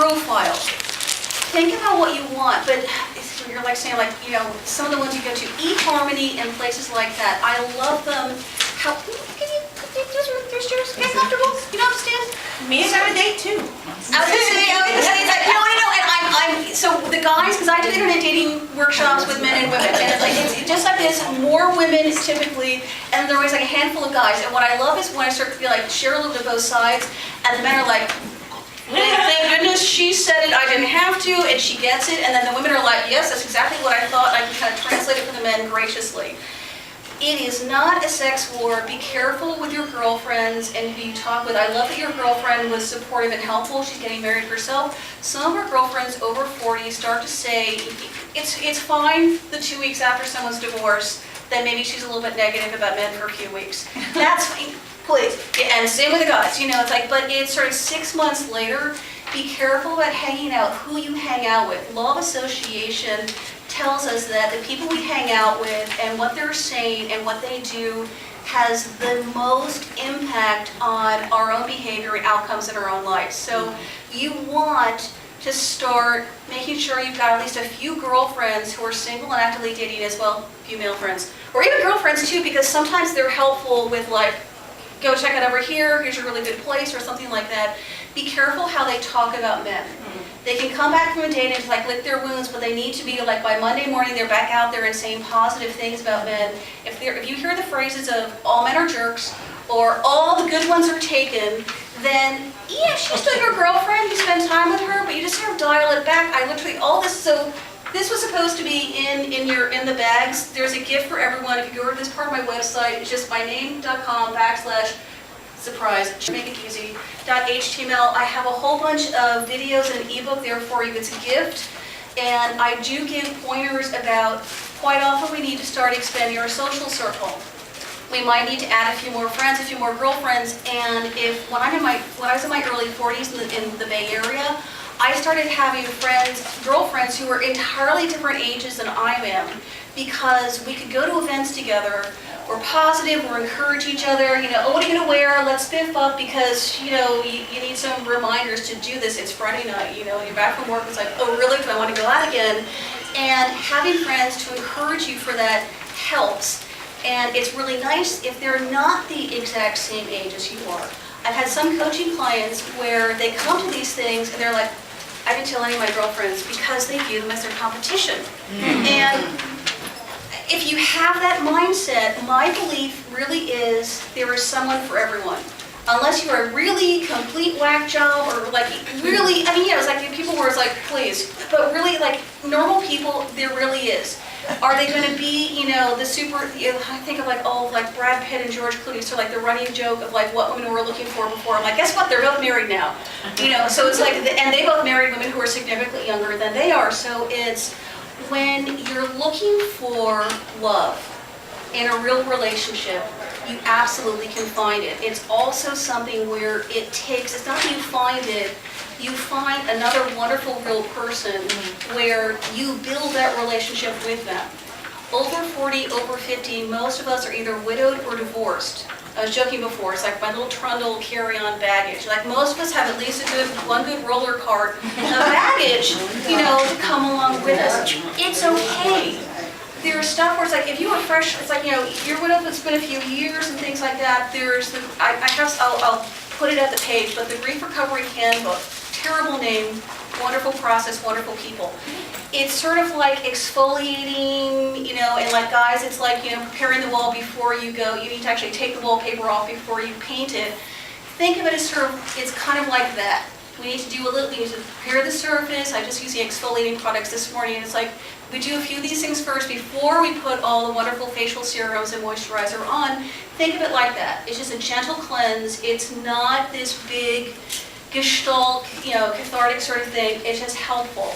profile. Think about what you want, but you're like saying, like, you know, some of the ones you go to, eHarmony and places like that, I love them. How, can you there's yours, get comfortable, you don't understand? Me and have a date too. I was gonna say, it's like, no, I know, and so the guys, because I do internet dating workshops with men and women, and it's like, it's just like this, more women typically, and there always like a handful of guys, and what I love is when I start to be like, share a little bit of both sides, and the men are like, thank goodness she said it, I didn't have to, and she gets it, and then the women are like, yes, that's exactly what I thought, I can kind of translate it for the men graciously. It is not a sex war. Be careful with your girlfriends and who you talk with. I love that your girlfriend was supportive and helpful. She's getting married herself. Some of our girlfriends over 40 start to say, it's fine the 2 weeks after someone's divorced, then maybe she's a little bit negative about men for a few weeks. That's fine, please. And same with the guys, you know, it's like, but it's sort of 6 months later. Be careful about hanging out, who you hang out with. Law of Association tells us that the people we hang out with and what they're saying and what they do has the most impact on our own behavior and outcomes in our own lives. So you want to start making sure you've got at least a few girlfriends who are single and actively dating as well, a few male friends. Or even girlfriends too, because sometimes they're helpful with like, go check it over here, here's a really good place or something like that. Be careful how they talk about men. They can come back from a date and like lick their wounds, but they need to be like by Monday morning they're back out there and saying positive things about men. If you hear the phrases of all men are jerks or all the good ones are taken, then yeah, she's still your girlfriend, you spend time with her, but you just sort of dial it back. I literally all this, so this was supposed to be in the bags. There's a gift for everyone. If you go over to this part of my website, it's just myname.com/surprise, make it easy, .html. I have a whole bunch of videos and an ebook there for you. It's a gift. And I do give pointers about quite often we need to start expanding our social circle. We might need to add a few more friends, a few more girlfriends. And when I was in my early 40s in the Bay Area, I started having girlfriends who were entirely different ages than I am, because we could go to events together. We're positive, we're encourage each other, you know, oh, what are you going to wear? Let's spiff up because, you know, you need some reminders to do this. It's Friday night, you know, and you're back from work. It's like, oh, really? Do I want to go out again? And having friends to encourage you for that helps. And it's really nice if they're not the exact same age as you are. I've had some coaching clients where they come to these things and they're like, I didn't tell any of my girlfriends because they view them as their competition. And if you have that mindset, my belief really is there is someone for everyone. Unless you're a really complete whack job or like really, I mean, yeah, it's like people where it's like, please, but really like normal people, there really is. Are they going to be, you know, the super, I think of like, oh, like Brad Pitt and George Clooney, so like the running joke of like what women were looking for before. I'm like, guess what, they're both married now. You know, so it's like, and they both married women who are significantly younger than they are. So it's, when you're looking for love in a real relationship, you absolutely can find it. It's also something where it's not that you find it, you find another wonderful real person where you build that relationship with them. Over 40, over 50, most of us are either widowed or divorced. I was joking before, it's like my little trundle carry-on baggage. Like most of us have at least one good roller cart of baggage, you know, to come along with us. It's okay. There's stuff where it's like, if you were fresh, it's like, you know, you're widowed, it's been a few years and things like that. I'll put it at the page, but the Grief Recovery Handbook, terrible name, wonderful process, wonderful people. It's sort of like exfoliating, you know, and like guys, it's like, you know, preparing the wall before you go. You need to actually take the wallpaper off before you paint it. Think of it as sort of, it's kind of like that. We need to do a little, we need to prepare the surface. I just used the exfoliating products this morning, and it's like, we do a few of these things first before we put all the wonderful facial serums and moisturizer on. Think of it like that. It's just a gentle cleanse. It's not this big gestalt, you know, cathartic sort of thing. It's just helpful.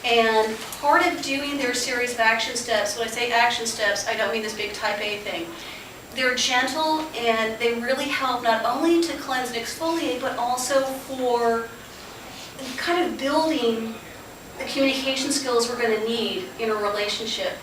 And part of doing their series of action steps, when I say action steps, I don't mean this big type A thing. They're gentle and they really help not only to cleanse and exfoliate, but also for kind of building the communication skills we're going to need in a relationship.